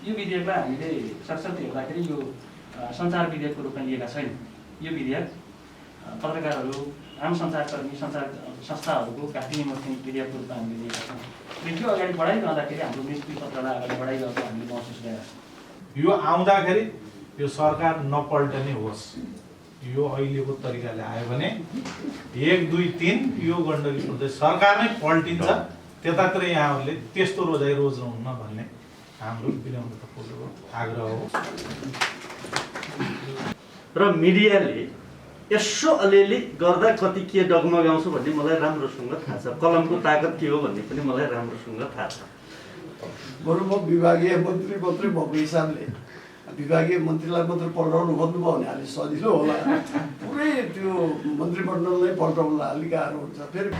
यो विधेयकलाई हामीले सरस्वती हेर्दाखेरि यो सञ्चार विधेयकको रूपमा लिएका छैन। यो विधेयक पत्रकारहरू, आम सञ्चारकर्मी, सञ्चार संस्थाहरूको काटिने मुक्ति विधेयकको रूपमा हामीले लिएका छौँ। र त्यो अगाडि बढाइरहँदाखेरि हाम्रो नियुक्ति पत्रलाई अगाडि बढाइरहेको हामीले महसुस गरेका छौँ। यो आउँदाखेरि यो सरकार नपल्टने होस्, यो अहिलेको तरिकाले आयो भने 1, 2, 3 यो गण्डकी प्रदेश सरकार नै पल्टिन्छ। त्यतातिर यहाँहरूले त्यस्तो रोजाइ रोज्नुहुन्न भन्ने हाम्रो विनम्रतापूर्वक आग्रह हो। र मिडियाले यसो अलिअलि गर्दा कति के डगमगाउँछ भन्ने मलाई राम्रोसँग थाहा छ। कलमको ताकत के हो भन्ने पनि मलाई राम्रोसँग थाहा छ। बरु म विभागीय मन्त्री मात्रै भएको हिसाबले विभागीय मन्त्रीलाई मात्र पल्टाउनु खोज्नुभयो भने अलिक सजिलो होला। पुरै त्यो मन्त्रीमण्डललाई पल्टाउनलाई अलिक गाह्रो हुन्छ। फेरि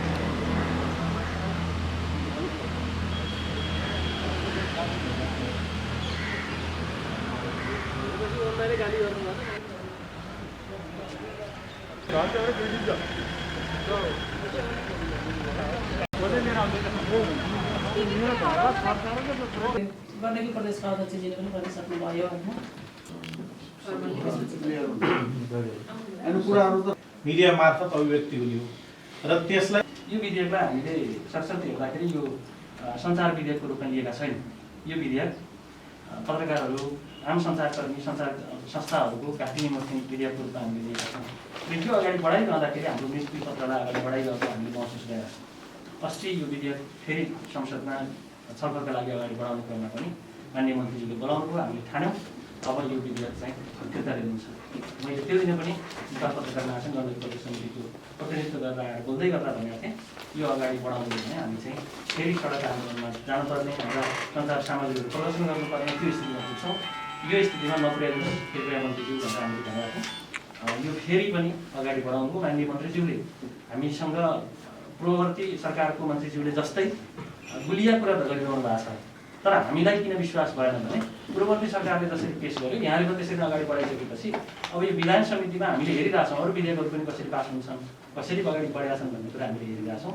गण्डकी प्रदेशका अध्यक्षजीले पनि गरिसक्नु भयो होइन। मिडिया मार्फत अभिव्यक्ति हुने हो र त्यसलाई यो विधेयकलाई हामीले सरस्वती हेर्दाखेरि यो सञ्चार विधेयकको रूपमा लिएका छैन। यो विधेयक पत्रकारहरू, आम सञ्चारकर्मी, सञ्चार संस्थाहरूको काटिने मुक्ति विधेयकको रूपमा हामीले लिएका छौँ। र त्यो अगाडि बढाइरहँदाखेरि हाम्रो नियुक्ति पत्रलाई अगाडि बढाइरहेको हामीले महसुस गरेका छौँ। अस्ति यो विधेयक फेरि संसदमा छलफलका लागि अगाडि बढाउने क्रममा पनि माननीय मन्त्रीजीले बोलाउनु भयो। हामीले ठान्यौँ अब यो विधेयक चाहिँ फिर्ता लिनुहुन्छ। मैले त्यो दिन पनि पत्रकार महासङ्घ गण्डकी प्रदेश समितिको प्रतिनिधित्व गरेर आएर बोल्दै गर्दा भनेको थिएँ यो अगाडि बढाउनु भने हामी चाहिँ फेरि सडक आन्दोलनमा जानुपर्ने, हाम्रा सञ्चार सामग्रीहरू प्रदर्शन गर्नुपर्ने त्यो स्थितिमा पुग्छौँ। यो स्थितिमा नपुर्याइदिनुहोस् फेरि गृहमन्त्रीज्यू भनेर हामीले भनेका थियौँ। यो फेरि पनि अगाडि बढाउनुको माननीय मन्त्रीज्यूले हामीसँग पूर्ववर्ती सरकारको मन्त्रीज्यूले जस्तै गुलिया कुरा त गरिरहनु भएको छ। तर हामीलाई किन विश्वास भएन भने पूर्ववर्ती सरकारले जसरी पेस गर्यो यहाँले पनि त्यसरी अगाडि बढाइसकेपछि अब यो विधान समितिमा हामीले हेरिरहेछौँ अरू विधेयकहरू पनि कसरी पास हुन्छन्, कसरी अगाडि बढेका छन् भन्ने कुरा हामीले हेरिरहेछौँ।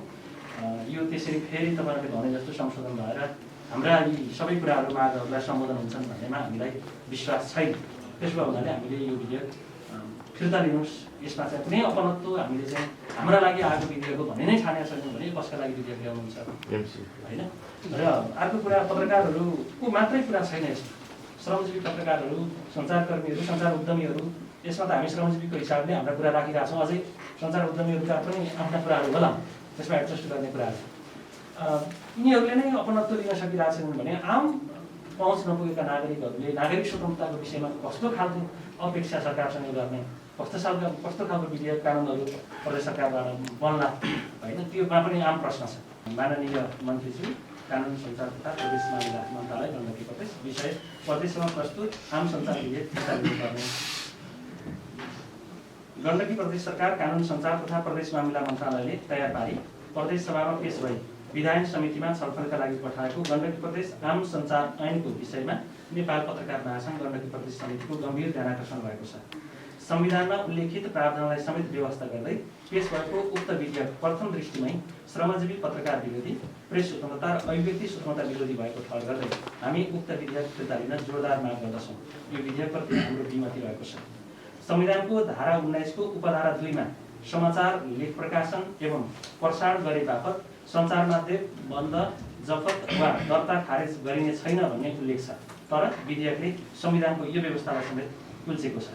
यो त्यसरी फेरि तपाईँहरूले भने जस्तो संशोधन भएर हाम्रा यी सबै कुराहरू मागहरूलाई सम्बोधन हुन्छन् भन्नेमा हामीलाई विश्वास छैन। त्यसो भए हुनाले हामीले यो विधेयक फिर्ता लिनुहोस्, यसमा चाहिँ कुनै अपनत्व हामीले चाहिँ हाम्रा लागि आएको विधेयक हो भन्ने नै ठानेका छैनौँ भने कसका लागि विधेयक ल्याउनुहुन्छ होइन। र अर्को कुरा पत्रकारहरूको मात्रै कुरा छैन यसमा। श्रमजीवी पत्रकारहरू, सञ्चारकर्मीहरू, सञ्चार उद्यमीहरू, यसमा त हामी श्रमजीवीको हिसाबले हाम्रा कुरा राखिरहेछौँ। अझै सञ्चार उद्यमीहरूका पनि आफ्ना कुराहरू होला त्यसमा एडजस्ट गर्ने कुराहरू। यिनीहरूले नै अपनत्व लिन सकिरहेको छैनन् भने आम पहुँच नपुगेका नागरिकहरूले नागरिक स्वतन्त्रताको विषयमा कस्तो खालको अपेक्षा सरकारसँग गर्ने, कस्तो खालको विधेयक कानुनहरू प्रदेश सरकारबाट बन्ला होइन, त्योमा पनि आम प्रश्न छ। माननीय मन्त्रीज्यू, कानुन सञ्चार तथा प्रदेश मामिला मन्त्रालय गण्डकी प्रदेश विषय प्रदेशमा प्रस्तुत आम सञ्चार विधेयक फिर्ता लिनुपर्ने। गण्डकी प्रदेश सरकार कानुन सञ्चार तथा प्रदेश मामिला मन्त्रालयले तयार पारी प्रदेश सभामा पेश भई विधान समितिमा छलफलका लागि पठाएको गण्डकी प्रदेश आम सञ्चार ऐनको विषयमा नेपाल पत्रकार महासङ्घ गण्डकी प्रदेश समितिको गम्भीर ध्यानाकर्षण भएको छ। संविधानमा उल्लेखित प्रावधानलाई समेत व्यवस्था गर्दै पेश भएको उक्त विधेयक प्रथम दृष्टिमै श्रमजीवी पत्रकार विरोधी, प्रेस स्वतन्त्रता र अभिव्यक्ति स्वतन्त्रता विरोधी भएको ठहर गर्दै हामी उक्त विधेयक फिर्ता लिन जोरदार माग गर्दछौँ। यो विधेयकप्रति हाम्रो विमति भएको छ। संविधानको धारा 19 को उपधारा 2 मा समाचार लेख प्रकाशन एवं प्रसारण गरे बापत सञ्चार माध्यम बन्द, जफत वा दर्ता खारेज गरिने छैन भन्ने उल्लेख छ। तर विधेयकले संविधानको यो व्यवस्थालाई समेत कुल्चेको छ।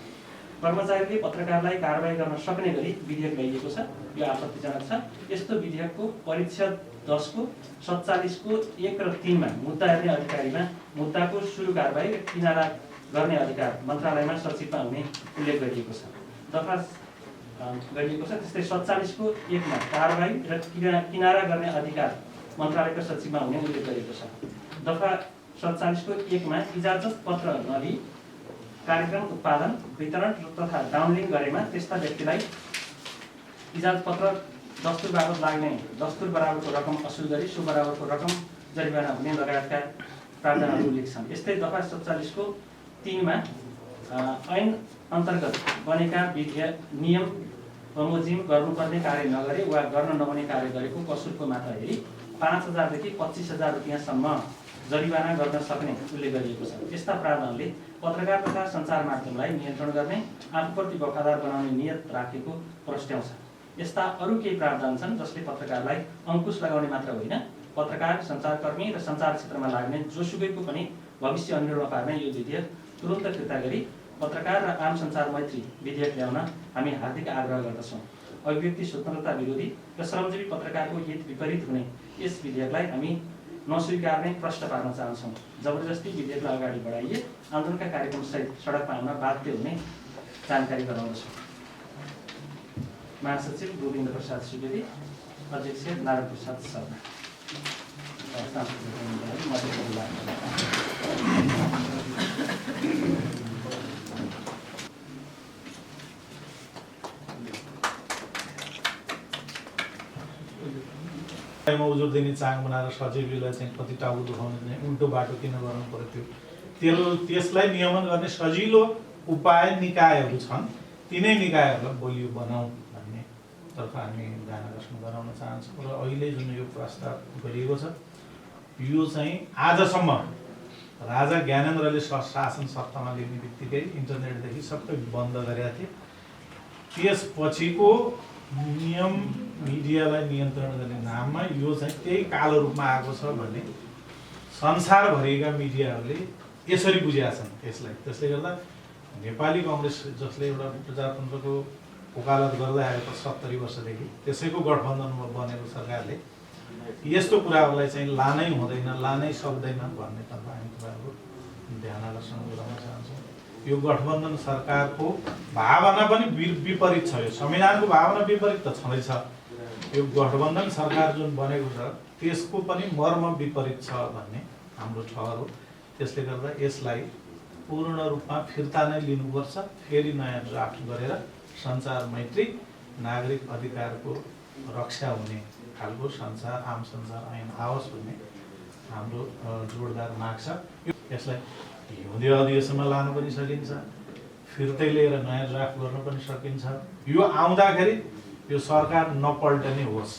कर्मचारीले पत्रकारलाई कारबाही गर्न सक्ने गरी विधेयक ल्याइएको छ। यो आपत्तिजनक छ। यस्तो विधेयकको परिच्छेद 10 को 47 को 1 र 3 मा मुद्दा हेर्ने अधिकारीमा मुद्दाको सुरु कारबाही र किनारा गर्ने अधिकार मन्त्रालयमा सचिवमा हुने उल्लेख गरिएको छ। दफा गरिएको छ। त्यस्तै 47 को 1 मा कारबाही र किनारा गर्ने अधिकार मन्त्रालयका सचिवमा हुने उल्लेख गरिएको छ। दफा 47 को 1 मा इजाजत पत्र नलिई कार्यक्रम उत्पादन, वितरण तथा डाउनलिङ गरेमा त्यस्ता व्यक्तिलाई इजाजत पत्र दस्तुर बाबत लाग्ने दस्तुर बराबरको रकम असुल गरी सो बराबरको रकम जरिवाना हुने लगायतका प्रावधानहरू उल्लेख छन्। यस्तै दफा 47 को 3 मा ऐन अन्तर्गत बनेका विधेयक नियम बमोजिम गर्नुपर्ने कार्य नगरे वा गर्न नहुने कार्य गरेको कसुरको मात्रा हेरी 5,000 देखि 25,000 रुपियाँसम्म जरिवाना गर्न सक्ने उल्लेख गरिएको छ। यस्ता प्रावधानले पत्रकार तथा सञ्चार माध्यमलाई नियन्त्रण गर्ने, आफूप्रति वफादार बनाउने नियत राखेको प्रस्ट्याउँछ। यस्ता अरू केही प्रावधान छन् जसले पत्रकारलाई अङ्कुश लगाउने मात्र होइन, पत्रकार, सञ्चारकर्मी र सञ्चार क्षेत्रमा लाग्ने जोसुकैको पनि भविष्य अनिर्णय पार्ने यो विधेयक तुरन्त फिर्ता गरी पत्रकार र आम सञ्चार मैत्री विधेयक ल्याउन हामी हार्दिक आग्रह गर्दछौँ। अभिव्यक्ति स्वतन्त्रता विरोधी र श्रमजीवी पत्रकारको हित विपरीत हुने यस विधेयकलाई हामी नस्वीकार्ने प्रश्न पार्न चाहन्छौँ। जबरजस्ती विधेयकलाई अगाडि बढाइए आन्दोलनका कार्यक्रमसहित सडकमा आउन बाध्य हुने जानकारी गराउँदछौँ। महासचिव गोविन्द प्रसाद सुवेदी, अध्यक्ष नारायण प्रसाद शर्मा। उजुर दिने चाङ बनाएर सचिवलाई चाहिँ कति टाउको दुखाउने उल्टो बाटो किन गर्नु पर्यो, त्यसलाई नियमन गर्ने सजिलो उपाय निकायहरू छन्, तिनै निकायहरूलाई बलियो बनाऊ भन्ने तर्फ हामी ध्यान आकर्षण गराउन चाहन्छौँ। र अहिले जुन यो प्रस्ताव गरिएको छ यो चाहिँ आजसम्म राजा ज्ञानेन्द्रले शासन सत्तामा लिने बित्तिकै इन्टरनेटदेखि सबै बन्द गरेका थिए। त्यसपछिको नियम मिडियालाई नियन्त्रण गर्ने नाममा यो चाहिँ त्यही कालो रूपमा आएको छ भन्ने संसारभरिका मिडियाहरूले यसरी बुझेका छन् यसलाई। त्यसले गर्दा नेपाली कङ्ग्रेस जसले एउटा प्रजातन्त्रको वकालत गर्दै आएको 70 वर्षदेखि त्यसैको गठबन्धनमा बनेको सरकारले यस्तो कुराहरूलाई चाहिँ लानै हुँदैन, लानै सक्दैन भन्ने तर्फ हामी तपाईँहरूको ध्यान आकर्षण गराउन चाहन्छौँ। यो गठबन्धन सरकारको भावना पनि विपरीत छ। यो संविधानको भावना विपरीत त छँदैछ। यो गठबन्धन सरकार जुन बनेको छ त्यसको पनि मर्म विपरीत छ भन्ने हाम्रो ठहर हो। त्यसले गर्दा यसलाई पूर्ण रूपमा फिर्ता नै लिनुपर्छ। फेरि नयाँ ड्राफ्ट गरेर सञ्चार मैत्री, नागरिक अधिकारको रक्षा हुने खालको सञ्चार, आम सञ्चार ऐन आओस् भन्ने हाम्रो जोडदार माग छ। यसलाई हिउँदे अधिवेशनमा लानु पनि सकिन्छ, फिर्तै लिएर नयाँ ड्राफ्ट गर्न पनि सकिन्छ। यो आउँदाखेरि यो सरकार नपल्टने होस्।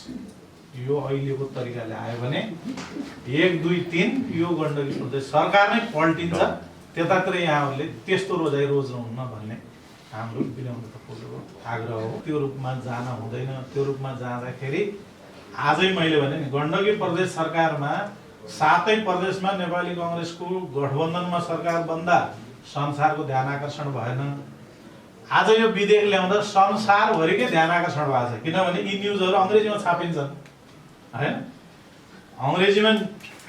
यो अहिलेको तरिकाले आयो भने 1, 2, 3 यो गण्डकी प्रदेश सरकार नै पल्टिन्छ। त्यतातिर यहाँहरूले त्यस्तो रोजाइ रोज्नुहुन्न भन्ने हाम्रो विनम्रतापूर्वक आग्रह हो। त्यो रूपमा जान हुँदैन। त्यो रूपमा जाँदाखेरि आजै मैले भने नि गण्डकी प्रदेश सरकारमा 7 प्रदेशमा नेपाली कङ्ग्रेसको गठबन्धनमा सरकार बन्दा संसारको ध्यान आकर्षण भएन। आज यो विधेयक ल्याउँदा संसारभरिकै ध्यान आकर्षण भएको छ। किनभने यी न्युजहरू अङ्ग्रेजीमा छापिन्छन् हैन। अङ्ग्रेजीमा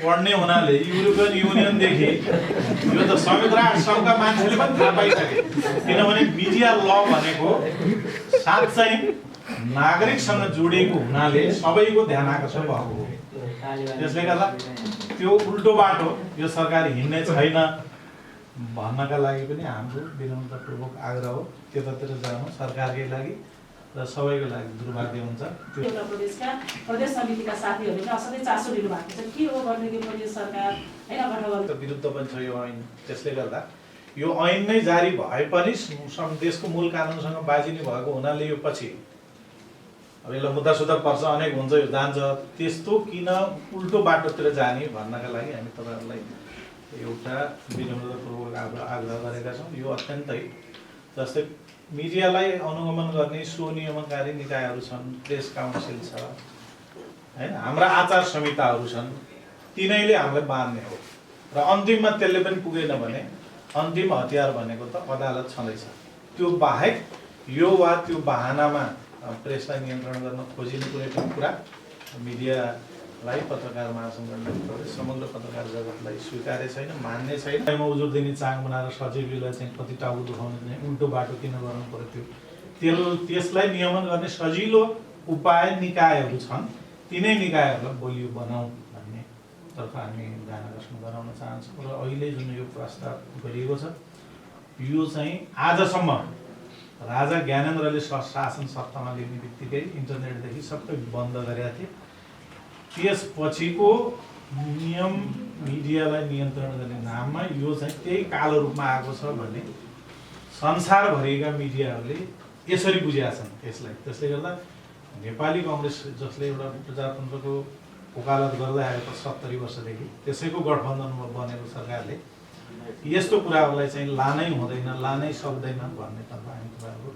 पढ्ने हुनाले युरोपियन युनियनदेखि यो त संयुक्त राष्ट्र सङ्घका मान्छेले पनि थाहा पाइसके। किनभने मिडिया ल भनेको साँच्चै नागरिकसँग जोडिएको हुनाले सबैको ध्यान आकर्षण भएको हो। त्यसले गर्दा त्यो उल्टो बाटो यो सरकार हिँड्ने छैन भन्नका लागि पनि हाम्रो विनम्रतापूर्वक आग्रह हो। त्यतातिर जानु सरकारकै लागि र सबैको लागि दुर्भाग्य हुन्छ। एउटा प्रदेशका प्रदेश समितिका साथीहरूले असाध्यै चासो लिनु भएको छ। के हो गण्डकी प्रदेश सरकार हैन गठबन्धन विरुद्ध पनि छ यो ऐन। त्यसले गर्दा यो ऐन नै जारी भए पनि देशको मूल कानुनसँग बाजिने भएको हुनाले यो पछि अब यसलाई मुद्दा सुद्धा पर्छ, अनेक हुन्छ, यो जान्छ। त्यस्तो किन उल्टो बाटोतिर जाने भन्नका लागि हामी तपाईँहरूलाई एउटा विनम्रतापूर्वक आग्रह गरेका छौँ। यो अत्यन्तै जस्तै मिडियालाई अनुगमन गर्ने स्वनियमनकारी निकायहरू छन्, प्रेस काउन्सिल छ हैन, हाम्रा आचार संहिताहरू छन्, तिनैले हामीलाई बाँध्ने हो। र अन्तिममा त्यसले पनि पुगेन भने अन्तिम हतियार भनेको त अदालत छँदैछ। त्यो बाहेक यो वा त्यो बहानामा प्रेसलाई नियन्त्रण गर्न खोजिने कुनै पनि कुरा मिडियालाई, पत्रकार महासङ्गठनले समग्र पत्रकार जगतलाई स्वीकार्य छैन, मान्ने छैन। उजुर दिने चाङ बनाएर सचिवलाई चाहिँ कति टाउको दुखाउने उल्टो बाटो किन गर्नु पर्यो, त्यसलाई नियमन गर्ने सजिलो उपाय निकायहरू छन्, तिनै निकायहरूलाई बलियो बनाऊ भन्ने तर्फ हामी ध्यान आकर्षण गराउन चाहन्छौँ। र अहिले जुन यो प्रस्ताव गरिएको छ यो चाहिँ आजसम्म राजा ज्ञानेन्द्रले शासन सत्तामा लिने बित्तिकै इन्टरनेटदेखि सबै बन्द गरेका थिए। त्यसपछिको नियम मिडियालाई नियन्त्रण गर्ने नाममा यो चाहिँ त्यही कालो रूपमा आएको छ भन्ने संसारभरिका मिडियाहरूले यसरी बुझेका छन् यसलाई। त्यसले गर्दा नेपाली कङ्ग्रेस जसले एउटा प्रजातन्त्रको वकालत गर्दै आएको 70 वर्षदेखि त्यसैको गठबन्धनमा बनेको सरकारले यस्तो कुराहरूलाई चाहिँ लानै हुँदैन, लानै सक्दैन भन्ने तर्फ हामी तपाईँहरूको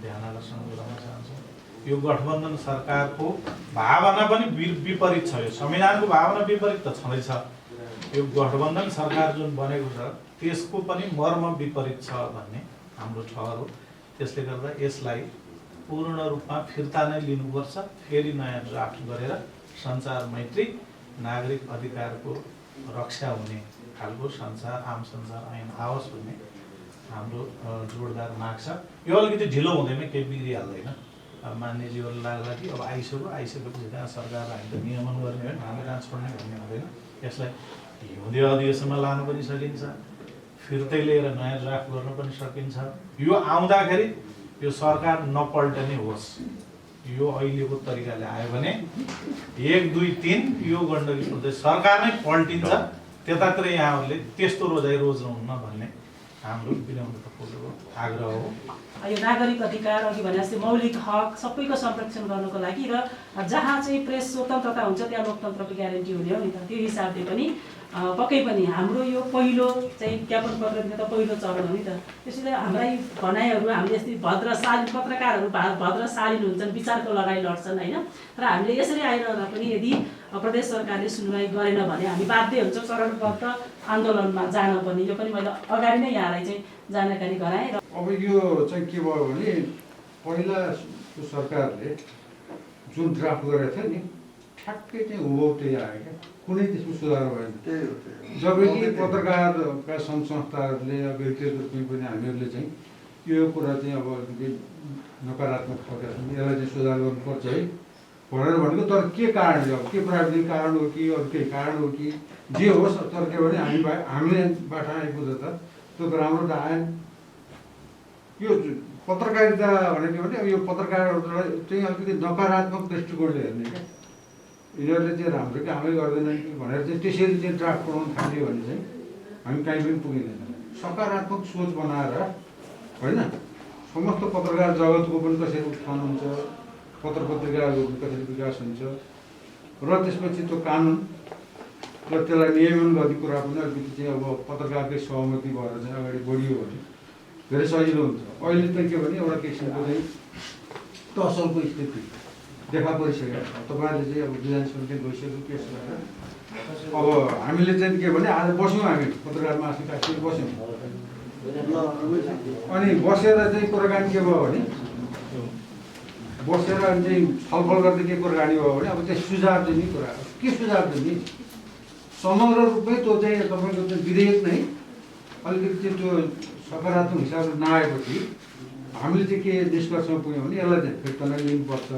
ध्यान आकर्षण गराउन चाहन्छौँ। यो गठबन्धन सरकारको भावना पनि विपरीत छ। यो संविधानको भावना विपरीत त छँदैछ। यो गठबन्धन सरकार जुन बनेको छ त्यसको पनि मर्म विपरीत छ भन्ने हाम्रो ठहर हो। त्यसले गर्दा यसलाई पूर्ण रूपमा फिर्ता नै लिनुपर्छ। फेरि नयाँ ड्राफ्ट गरेर सञ्चार मैत्री नागरिक अधिकारको रक्षा हुने खालको आम सञ्चार ऐन आओस् भन्ने हाम्रो जोडदार माग छ। यो अलिकति ढिलो हुँदैन, केही बिग्रिहाल्दैन। अब मान्यजीहरू लाग्ला कि अब आइसकेपछि त्यहाँ सरकारलाई हामी त नियमन गर्ने हो, हामी कहाँ छोड्ने भन्ने हुँदैन। यसलाई हिउँदे अधिवेशनमा लानु पनि सकिन्छ, फिर्तै लिएर नयाँ ड्राफ्ट गर्न पनि सकिन्छ। यो आउँदाखेरि यो सरकार नपल्टने होस्। यो अहिलेको तरिकाले आयो भने 1, 2, 3 यो गण्डकी खोल्दै सरकार नै पल्टिन्छ। त्यतातिर यहाँहरूले त्यस्तो रोजाइ रोज्नुहुन्न भन्ने हाम्रो विनम्रतापूर्वक आग्रह हो। यो नागरिक अधिकार अघि भने जस्तै मौलिक हक सबैको संरक्षण गर्नको लागि र जहाँ चाहिँ प्रेस स्वतन्त्रता हुन्छ त्यहाँ लोकतन्त्रको ग्यारेन्टी हुने हो नि त। त्यो हिसाबले पनि पक्कै पनि हाम्रो यो पहिलो चाहिँ ज्ञापन पत्र दिन त पहिलो चरण हो नि त। त्यसैले हाम्रा यी भनाइहरू हामीले यस्तै भद्रशालीन पत्रकारहरू भद्रशालीन हुन्छन्, विचारको लडाइँ लड्छन् होइन। र हामीले यसरी आइरहँदा पनि यदि प्रदेश सरकारले सुनवाई गरेन भने हामी बाध्य हुन्छौँ चरणबद्ध आन्दोलनमा जान पनि। यो पनि मैले अगाडि नै यहाँलाई चाहिँ जानकारी गराएँ। अब यो चाहिँ के भयो भने पहिला सरकारले जुन ड्राफ्ट गरेको थियो नि ठ्याक्कै चाहिँ हुबहु त्यही आयो क्या, कुनै त्यसमा सुधार भएन। जबकि पत्रकारका सङ्घ संस्थाहरूले व्यक्तिगत रूपमा पनि हामीहरूले चाहिँ यो कुरा चाहिँ अब अलिकति नकारात्मक खालका छन्, यसलाई चाहिँ सुधार गर्नुपर्छ है भनेर भनेको। तर के कारणले, अब के प्राविधिक कारण हो कि अरू केही कारण हो कि जे होस्, तर के भने हामीले बाटा आइपुग्दा त त्यो त राम्रो त आएन। यो पत्रकारिता भनेको भने अब यो पत्रकारहरूलाई चाहिँ अलिकति नकारात्मक दृष्टिकोणले हेर्ने क्या, यिनीहरूले चाहिँ राम्रो कामै गर्दैनन् कि भनेर चाहिँ त्यसरी चाहिँ ड्राफ्ट बनाउनु थाल्यो भने चाहिँ हामी कहीँ पनि पुगिँदैन। सकारात्मक सोच बनाएर होइन, समस्त पत्रकार जगतको पनि कसरी उत्थान हुन्छ, पत्र पत्रिकाहरूको पनि कसरी विकास हुन्छ, र त्यसपछि त्यो कानुन र त्यसलाई नियमन गर्ने कुरा पनि अलिकति चाहिँ अब पत्रकारकै सहमति भएर चाहिँ अगाडि बढियो भने धेरै सजिलो हुन्छ। अहिले त के भने एउटा किसिमको चाहिँ तसलको स्थिति देखा परिसक्यो। तपाईँहरूले चाहिँ अब विधान समिति गइसक्यो पेस गरेर अब हामीले चाहिँ के भने आज बस्यौँ, हामी पत्रकार महासंघ काठमाडौँ बस्यौँ। अनि बसेर चाहिँ कुराकानी के भयो भने बसेर चाहिँ छलफल गर्दै के कुराकानी भयो भने अब चाहिँ सुझाव दिने कुरा, के सुझाव दिने समग्र रूपमै त्यो चाहिँ तपाईँको चाहिँ विधेयक नै अलिकति चाहिँ त्यो सकारात्मक हिसाबले नआएपछि हामीले चाहिँ के निष्कर्षमा पुग्यौँ भने यसलाई चाहिँ फिर्ता नै लिनुपर्छ,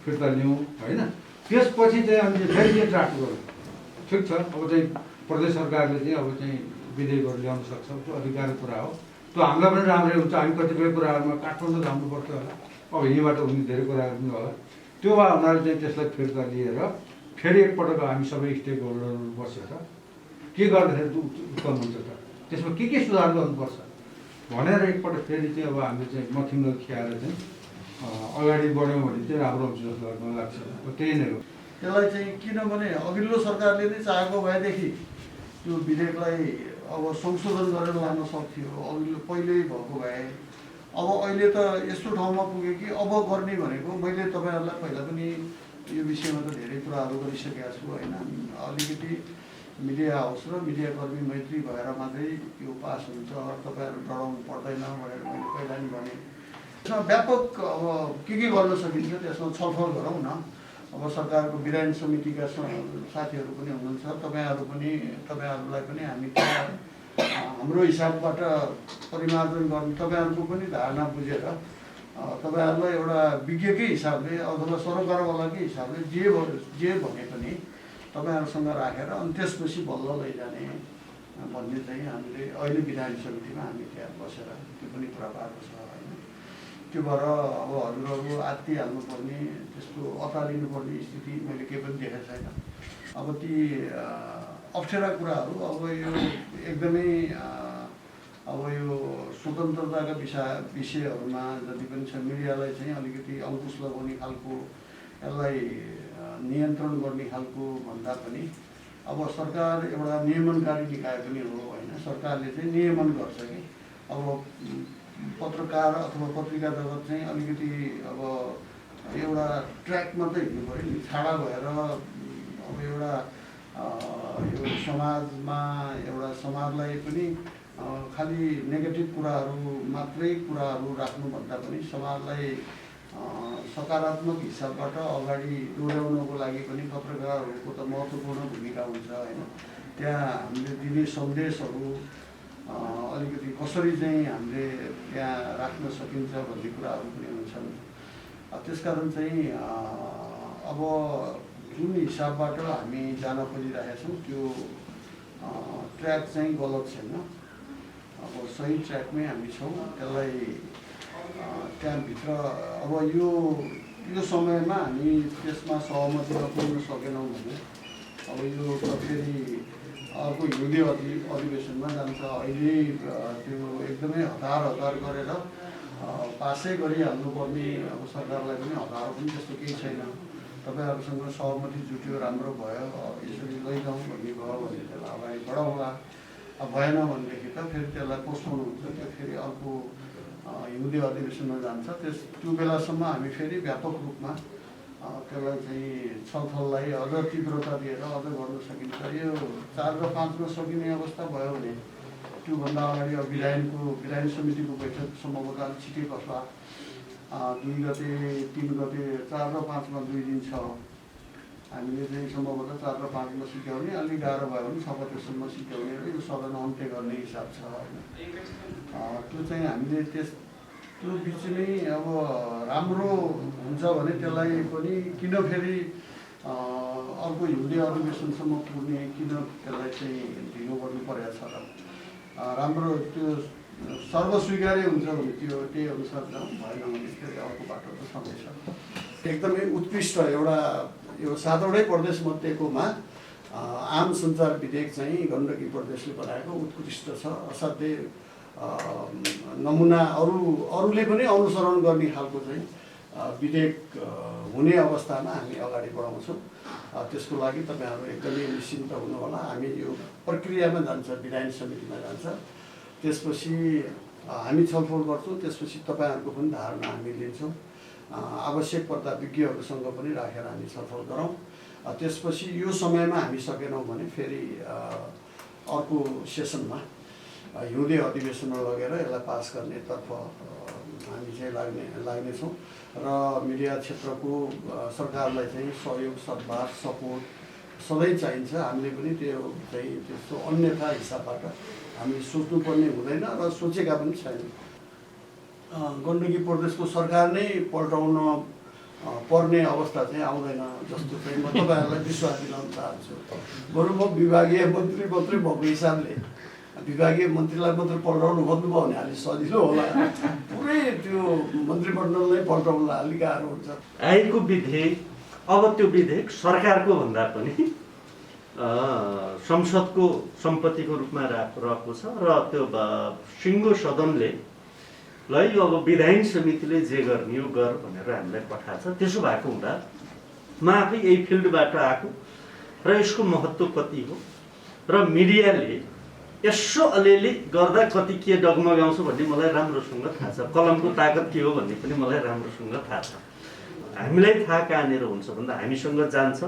फिर्ता लिउँ होइन। त्यसपछि चाहिँ हामीले फेरि के ड्राफ्ट गरौँ, ठिक छ। अब चाहिँ प्रदेश सरकारले चाहिँ अब चाहिँ विधेयकहरू ल्याउन सक्छ, त्यो अधिकारको कुरा हो। त्यो हामीलाई पनि राम्रै हुन्छ। हामी कतिपय कुराहरूमा काठमाडौँ जानु पर्थ्यो होला, अब यहीँबाट हुने धेरै कुराहरू पनि होला। त्यो भए हुनाले चाहिँ त्यसलाई फिर्ता लिएर फेरि एकपटक हामी सबै स्टेक होल्डरहरू बसेर के गर्दाखेरि उत्तम हुन्छ त, त्यसमा के सुधार गर्नुपर्छ भनेर एकपल्ट फेरि चाहिँ अब हामीले चाहिँ मथिङ्गो खियाएर चाहिँ अगाडि बढ्यौँ भने चाहिँ राम्रो हुन्छ जस्तो मलाई लाग्छ। त्यही नै हो। त्यसलाई चाहिँ किनभने अघिल्लो सरकारले नै चाहेको भएदेखि त्यो विधेयकलाई अब संशोधन गरेर लान सक्थ्यो, अघिल्लो पहिल्यै भएको भए। अब अहिले त यस्तो ठाउँमा पुग्यो कि अब गर्ने भनेको, मैले तपाईँहरूलाई पहिला पनि यो विषयमा त धेरै कुराहरू गरिसकेका छु होइन। अलिकति मिडिया हाउस र मिडियाकर्मी मैत्री भएर मात्रै यो पास हुन्छ, तपाईँहरू डराउनु पर्दैन भनेर मैले पहिला नि भने। त्यसमा व्यापक अब के गर्न सकिन्छ त्यसमा छलफल गरौँ न। अब सरकारको विधान समितिका साथीहरू पनि हुनुहुन्छ, तपाईँहरूलाई पनि हामी हाम्रो हिसाबबाट परिमार्जन गर्ने, तपाईँहरूको पनि धारणा बुझेर तपाईँहरूलाई एउटा विज्ञकै हिसाबले अथवा सरोकारवालाकै हिसाबले जे भने पनि तपाईँहरूसँग राखेर अनि त्यसपछि बल्ल लैजाने भन्ने चाहिँ हामीले अहिले विधान समितिमा हामी त्यहाँ बसेर त्यो पनि कुरा भएको छ होइन। त्यो भएर अब हजुरहरू आत्तिहाल्नुपर्ने, त्यस्तो अतालिनुपर्ने स्थिति मैले केही पनि देखेको छैन। अब ती अप्ठ्यारा कुराहरू अब यो एकदमै अब यो स्वतन्त्रताका विषयहरूमा जति पनि छ मिडियालाई चाहिँ अलिकति अङ्कुश लगाउने खालको, यसलाई नियन्त्रण गर्ने खालको भन्दा पनि अब सरकार एउटा नियमनकारी निकाय पनि हो होइन, सरकारले चाहिँ नियमन गर्छ कि अब पत्रकार अथवा पत्रिका जगत चाहिँ अलिकति अब एउटा ट्र्याक मात्रै हिँड्नु पऱ्यो नि, छाडा भएर अब एउटा यो समाजमा एउटा समाजलाई पनि खालि नेगेटिभ कुराहरू मात्रै कुराहरू राख्नुभन्दा पनि समाजलाई सकारात्मक हिसाबबाट अगाडि डोर्याउनको लागि पनि पत्रकारहरूको त महत्त्वपूर्ण भूमिका हुन्छ होइन। त्यहाँ हामीले दिने सन्देशहरू अलिकति कसरी चाहिँ हामीले त्यहाँ राख्न सकिन्छ भन्ने कुराहरू पनि हुन्छन्। त्यसकारण चाहिँ अब जुन हिसाबबाट हामी जान खोजिरहेका छौँ त्यो ट्र्याक चाहिँ गलत छैन, अब सही ट्र्याकमै हामी छौँ। त्यसलाई त्यहाँभित्र अब यो समयमा हामी त्यसमा सहमतिमा पुग्न सकेनौँ भने अब यो फेरि अर्को हिउँदे अधिवेशनमा जान्छ। अहिले त्यो एकदमै हतार गरेर पासै गरिहाल्नुपर्ने अब सरकारलाई पनि हतार पनि त्यस्तो केही छैन। तपाईँहरूसँग सहमति जुट्यो, राम्रो भयो, यसरी लैजाउँ भन्ने भयो भने त्यसलाई अगाडि बढाउँला, भएन भनेदेखि त फेरि त्यसलाई पोस्टपोन हुन्छ, त्यो फेरि अर्को हिउँदे अधिवेशनमा जान्छ। त्यो बेलासम्म हामी फेरि व्यापक रूपमा त्यसलाई चाहिँ छलफललाई अझ तीव्रता दिएर अझ गर्न सकिन्छ। यो 4 र 5 मा सकिने अवस्था भयो भने त्योभन्दा अगाडि अब विधायन समितिको बैठक सम्भवतः अलिक छिटै बस्ला, 2 गते 3 गते 4 र 5 मा 2 दिन छ। हामीले चाहिँ सम्भवतः 4 र 5 मा सिक्याउने, अलिक गाह्रो भयो भने 6 गतेसम्म सिक्याउने र यो सदन अन्त्य गर्ने हिसाब छ होइन। त्यो चाहिँ हामीले त्यो बिचमै अब राम्रो हुन्छ भने त्यसलाई पनि किन फेरि अर्को हिउँदे अधिवेशनसम्म पुग्ने, किन त्यसलाई चाहिँ ढिलो गर्नु परेको छ र राम्रो त्यो सर्वस्वीकार्य हुन्छ भने त्यो त्यही अनुसार जाउँ, भएन भने फेरि अर्को बाटो त छँदैछ। एकदमै उत्कृष्ट एउटा यो 7वटै प्रदेश मध्येकोमा आम सञ्चार विधेयक चाहिँ गण्डकी प्रदेशले बनाएको उत्कृष्ट छ, असाध्यै नमुना अरूले पनि अनुसरण गर्ने खालको चाहिँ विधेयक हुने अवस्थामा हामी अगाडि बढाउँछौँ। त्यसको लागि तपाईँहरू एकदमै निश्चिन्त हुनुहोला। हामी यो प्रक्रियामा जान्छ, विधायन समितिमा जान्छ, त्यसपछि हामी छलफल गर्छौँ, त्यसपछि तपाईँहरूको पनि धारणा हामी लिन्छौँ, आवश्यक पर्दा विज्ञहरूसँग पनि राखेर हामी छलफल गरौँ। त्यसपछि यो समयमा हामी सकेनौँ भने फेरि अर्को सेसनमा हिउँदे अधिवेशनमा लगेर यसलाई पास गर्नेतर्फ हामी चाहिँ लाग्नेछौँ र मिडिया क्षेत्रको सरकारलाई चाहिँ सहयोग, सद्भाव, सपोर्ट सधैँ चाहिन्छ। हामीले पनि त्यो चाहिँ त्यस्तो अन्यथा हिसाबबाट हामी सोच्नुपर्ने हुँदैन र सोचेका पनि छैन। गण्डकी प्रदेशको सरकार नै पल्टाउन पर्ने अवस्था चाहिँ आउँदैन जस्तो चाहिँ म तपाईँहरूलाई विश्वास दिलाउन चाहन्छु। बरु म विभागीय मन्त्री मात्रै भएको हिसाबले विभागीय मन्त्रीलाई मात्रै पल्टाउनु खोज्नुभयो भने अलिक सजिलो होला, पुरै त्यो मन्त्रीमण्डललाई पल्टाउनलाई अलिक गाह्रो हुन्छ। आएको विधेयक अब त्यो विधेयक सरकारको भन्दा पनि संसदको सम्पत्तिको रूपमा रहेको छ र त्यो सिङ्गो सदनले ल यो अब विधायन समितिले जे गर्ने यो गर भनेर हामीलाई पठाएको छ। त्यसो भएको हुँदा म आफै यही फिल्डबाट आएको र यसको महत्त्व कति हो र मिडियाले यसो अलिअलि गर्दा कति के डगमगाउँछ भन्ने मलाई राम्रोसँग थाहा छ, कलमको ताकत के हो भन्ने पनि मलाई राम्रोसँग थाहा छ। हामीलाई थाहा कहाँनिर हुन्छ भन्दा हामीसँग जान्छ,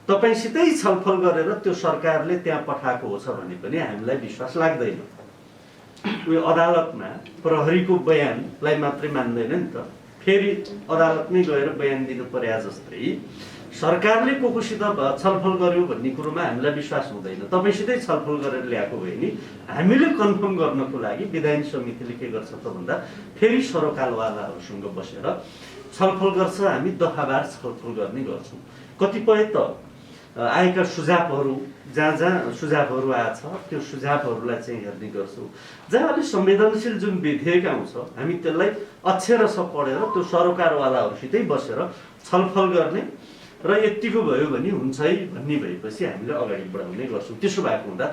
तपाईँसितै छलफल गरेर त्यो सरकारले त्यहाँ पठाएको हो छ भने पनि हामीलाई विश्वास लाग्दैन। उयो अदालतमा प्रहरीको बयानलाई मात्रै मान्दैन नि त, फेरि अदालतमै गएर बयान दिनु पर्या जस्तै सरकारले कोसित छलफल गर्यो भन्ने कुरोमा हामीलाई विश्वास हुँदैन। तपाईँसितै छलफल गरेर ल्याएको भयो नि, हामीले कन्फर्म गर्नको लागि विधायन समितिले के गर्छ त भन्दा फेरि सरोकारवालाहरूसँग बसेर छलफल गर्छ। हामी दफावार छलफल गर्ने गर्छौँ। कतिपय त आएका सुझावहरू जहाँ सुझावहरू आएछ त्यो सुझावहरूलाई चाहिँ हेर्ने गर्छौँ। जहाँ अलिक संवेदनशील जुन विधेयक आउँछ हामी त्यसलाई अक्षरश पढेर त्यो सरोकारवालाहरूसितै बसेर छलफल गर्ने र यतिको भयो भने हुन्छ है भन्ने भएपछि हामीले अगाडि बढाउने गर्छौँ। त्यसो भएको हुँदा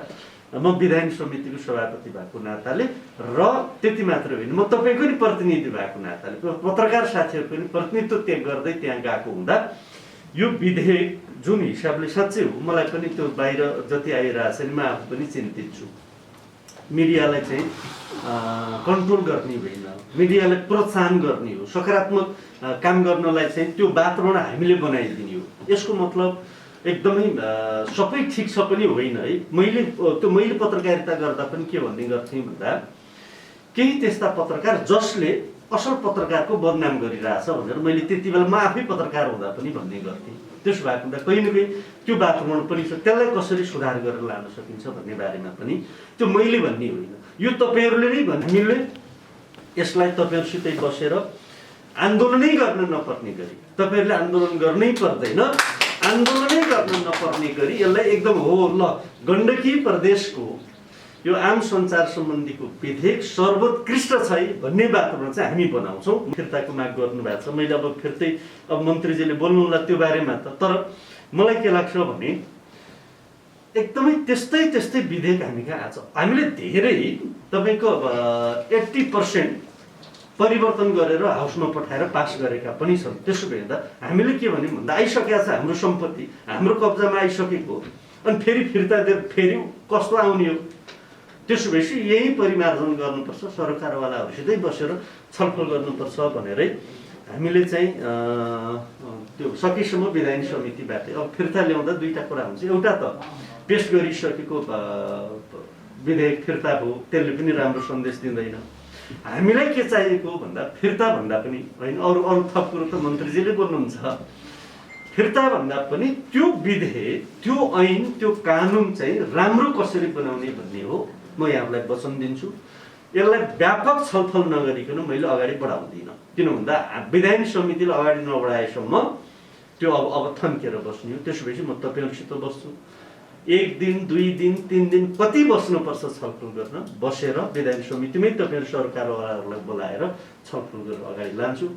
म विधायन समितिको सभापति भएको नाताले र त्यति मात्र होइन, म तपाईँको नि प्रतिनिधि भएको नाताले, पत्रकार साथीहरूको पनि प्रतिनिधित्व त्यहाँ गर्दै त्यहाँ गएको हुँदा यो विधेयक जुन हिसाबले साँच्चै हो मलाई पनि त्यो बाहिर जति आइरहेछ नि म आफू पनि चिन्तित छु। मिडियालाई चाहिँ कन्ट्रोल गर्ने होइन, मिडियालाई प्रोत्साहन गर्ने हो, सकारात्मक काम गर्नलाई चाहिँ त्यो वातावरण हामीले बनाइदिने हो। यसको मतलब एकदमै सबै ठिक छ पनि होइन है। मैले पत्रकारिता गर्दा पनि के भन्ने गर्थेँ भन्दा केही त्यस्ता पत्रकार जसले असल पत्रकारको बदनाम गरिरहेछ भनेर मैले त्यति बेला म आफै पत्रकार हुँदा पनि भन्ने गर्थेँ। त्यसो भएको हुँदा कहीँ न कहीँ त्यो वातावरण पनि छ, त्यसलाई कसरी सुधार गरेर लान सकिन्छ भन्ने बारेमा पनि त्यो मैले भन्ने होइन, यो तपाईँहरूले नै भन्नु। हामीले यसलाई तपाईँहरूसितै बसेर आन्दोलनै गर्न नपर्ने गरी, तपाईँहरूले आन्दोलन गर्नै पर्दैन, आन्दोलनै गर्न नपर्ने गरी यसलाई एकदम हो ल गण्डकी प्रदेशको यो आम सञ्चार सम्बन्धीको विधेयक सर्वोत्कृष्ट छ भन्ने वातावरण चाहिँ हामी बनाउँछौँ। फिर्ताको माग गर्नुभएको छ, मैले अब फिर्तै अब मन्त्रीजीले बोल्नुहोला त्यो बारेमा त, तर मलाई के लाग्छ भने एकदमै त्यस्तै विधेयक हामी कहाँ आएको छ। हामीले धेरै तपाईँको 80% परिवर्तन गरेर हाउसमा पठाएर पास गरेका पनि छन्। त्यसो भए हामीले के भन्यौँ भन्दा आइसकेको छ हाम्रो सम्पत्ति हाम्रो कब्जामा आइसकेको, अनि फेरि फिर्ता दिएर फेरि कस्तो आउने हो। त्यसो भएपछि यही परिमार्जन गर्नुपर्छ, सरकारवालाहरूसितै बसेर छलफल गर्नुपर्छ भनेरै हामीले चाहिँ त्यो सकेसम्म विधायन समितिबाट अब फिर्ता ल्याउँदा दुईटा कुरा हुन्छ। एउटा त पेस गरिसकेको विधेयक फिर्ता भयो, त्यसले पनि राम्रो सन्देश दिँदैन। हामीलाई के चाहिएको भन्दा फिर्ता भन्दा पनि होइन, अरू थप कुरो त मन्त्रीजीले बोल्नुहुन्छ, फिर्ता भन्दा पनि त्यो विधेयक त्यो ऐन त्यो कानुन चाहिँ राम्रो कसरी बनाउने भन्ने हो। म यहाँलाई वचन दिन्छु, यसलाई व्यापक छलफल नगरिकन मैले अगाडि बढाउँदिनँ। किन भन्दा विधायन समितिले अगाडि नबढाएसम्म त्यो अब थन्केर बस्ने हो। त्यसो भएपछि म तपाईँहरूसित बस्छु, 1 दिन 2 दिन 3 दिन कति बस्नुपर्छ छलफल गर्न, बसेर विधायन समितिमै तपाईँहरू सरकारवालाहरूलाई बोलाएर छलफल गरेर अगाडि लान्छु।